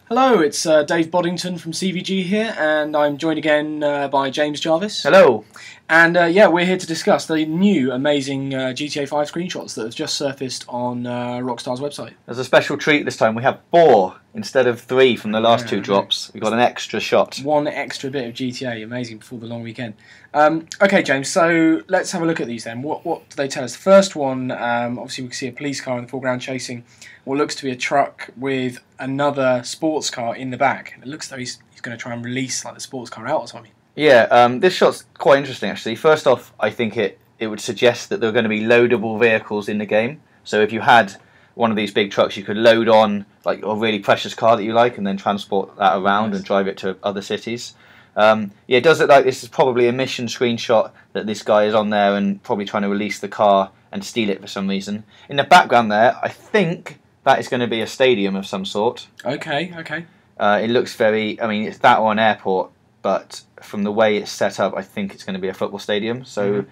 Hello, it's Dave Boddington from CVG here, and I'm joined again by James Jarvis. Hello. And yeah, we're here to discuss the new amazing GTA 5 screenshots that have just surfaced on Rockstar's website. There's a special treat this time. We have 4 instead of 3 from the last 2 drops. We've got an extra shot. One extra bit of GTA, amazing, before the long weekend. Okay, James, so let's have a look at these then. What do they tell us? The first one, obviously we can see a police car in the foreground chasing what looks to be a truck with another sports car in the back. It looks though he's going to try and release like the sports car out or something. Yeah, this shot's quite interesting actually. First off, I think it would suggest that there are going to be loadable vehicles in the game. So if you had one of these big trucks, you could load on like a really precious car that you like and then transport that around and drive it to other cities. Yeah, it does look like this is probably a mission screenshot that this guy is on there and probably trying to release the car and steal it for some reason. In the background there, I think that is going to be a stadium of some sort. Okay, okay. It looks very, I mean, it's that or an airport, but from the way it's set up, I think it's going to be a football stadium. So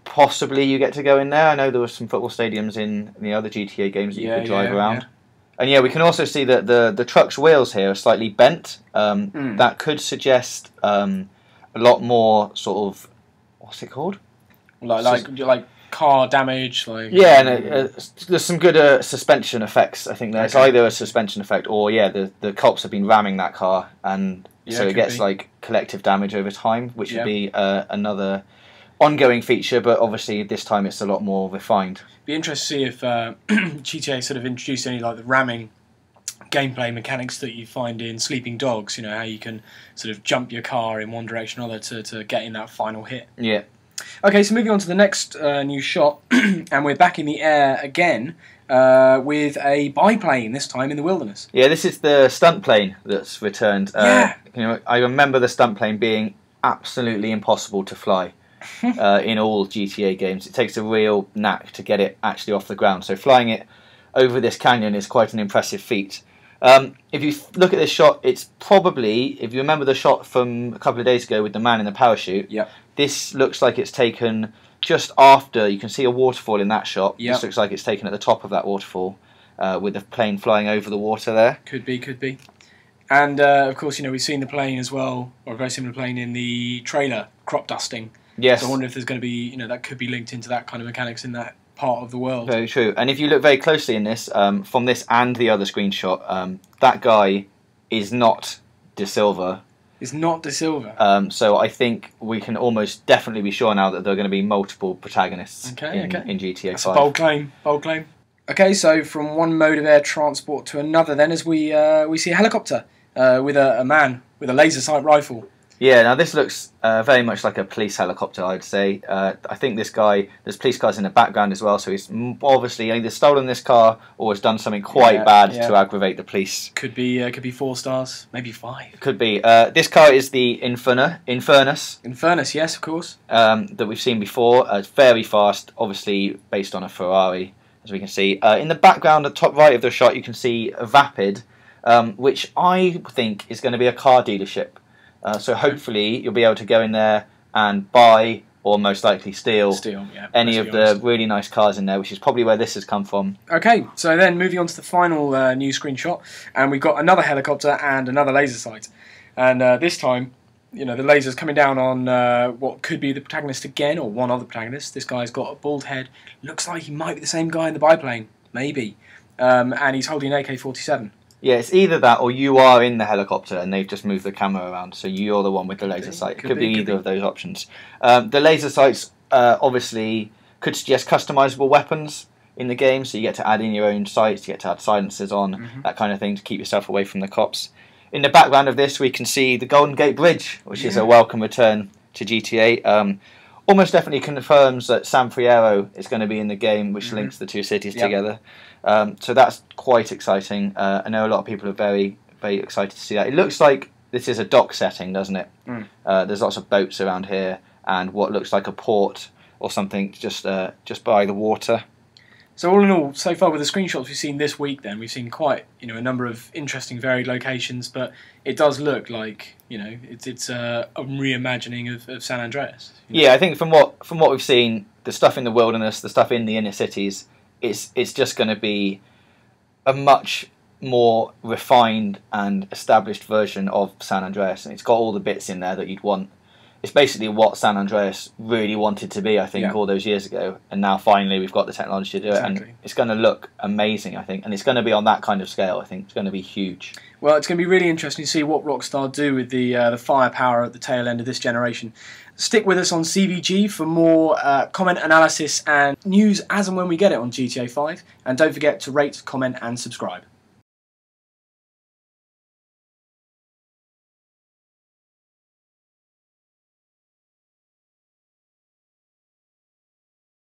possibly you get to go in there. I know there were some football stadiums in the other GTA games that you could drive around. Yeah. And yeah, we can also see that the truck's wheels here are slightly bent. That could suggest a lot more sort of, what's it called? Like car damage, like yeah, and there's some good suspension effects. I think there's either a suspension effect or the cops have been ramming that car, and so it gets like collective damage over time, which would be another ongoing feature. But obviously this time it's a lot more refined. Be interesting to see if GTA sort of introduced any like the ramming gameplay mechanics that you find in Sleeping Dogs. You know how you can sort of jump your car in one direction or other to get in that final hit. Yeah. Okay, so moving on to the next new shot, and we're back in the air again with a biplane, this time in the wilderness. Yeah, this is the stunt plane that's returned. You know, I remember the stunt plane being absolutely impossible to fly in all GTA games. It takes a real knack to get it actually off the ground. So flying it over this canyon is quite an impressive feat. If you look at this shot, it's probably, if you remember the shot from a couple of days ago with the man in the parachute, this looks like it's taken just after, you can see a waterfall in that shot. This looks like it's taken at the top of that waterfall with the plane flying over the water there. Could be, could be. And of course, you know, we've seen the plane as well, or a very similar plane in the trailer, crop dusting. Yes. So I wonder if there's going to be, you know, that could be linked into that kind of mechanics in that part of the world. Very true. And if you look very closely in this, from this and the other screenshot, that guy is not De Silva. It's not De Silva. So I think we can almost definitely be sure now that there are going to be multiple protagonists in GTA 5. That's a bold claim. Bold claim. Okay, so from one mode of air transport to another, then, as we see a helicopter with a man with a laser sight rifle. Yeah, now this looks very much like a police helicopter, I'd say. I think this guy, there's police cars in the background as well, so he's obviously either stolen this car or has done something quite bad to aggravate the police. Could be 4 stars, maybe 5. Could be. This car is the Infernus. Infernus, yes, of course. That we've seen before. It's very fast, obviously based on a Ferrari, as we can see. In the background, at the top right of the shot, you can see a Vapid, which I think is going to be a car dealership. So hopefully you'll be able to go in there and buy, or most likely steal any of the really nice cars in there, which is probably where this has come from. Okay, so then moving on to the final new screenshot, and we've got another helicopter and another laser sight. And this time, you know, the laser's coming down on what could be the protagonist again, or one other protagonist. This guy's got a bald head. Looks like he might be the same guy in the biplane, maybe. And he's holding an AK-47. Yeah, it's either that or you are in the helicopter and they've just moved the camera around, so you're the one with the laser sight. It could be either of those options. The laser sights obviously could suggest customizable weapons in the game, so you get to add in your own sights, you get to add silencers on, that kind of thing to keep yourself away from the cops. In the background of this we can see the Golden Gate Bridge, which is a welcome return to GTA. Almost definitely confirms that San Fierro is going to be in the game, which links the two cities together. So that's quite exciting. I know a lot of people are very, very excited to see that. It looks like this is a dock setting, doesn't it? There's lots of boats around here and what looks like a port or something just by the water. So all in all, so far with the screenshots we've seen this week, then we've seen quite a number of interesting, varied locations. But it does look like it's a reimagining of San Andreas. Yeah, I think from what we've seen, the stuff in the wilderness, the stuff in the inner cities, it's just going to be a much more refined and established version of San Andreas, and it's got all the bits in there that you'd want. It's basically what San Andreas really wanted to be, I think, all those years ago, and now finally we've got the technology to do it, and it's going to look amazing, I think, and it's going to be on that kind of scale. I think it's going to be huge. Well, it's going to be really interesting to see what Rockstar do with the firepower at the tail end of this generation. Stick with us on CVG for more comment analysis and news as and when we get it on GTA 5, and don't forget to rate, comment and subscribe.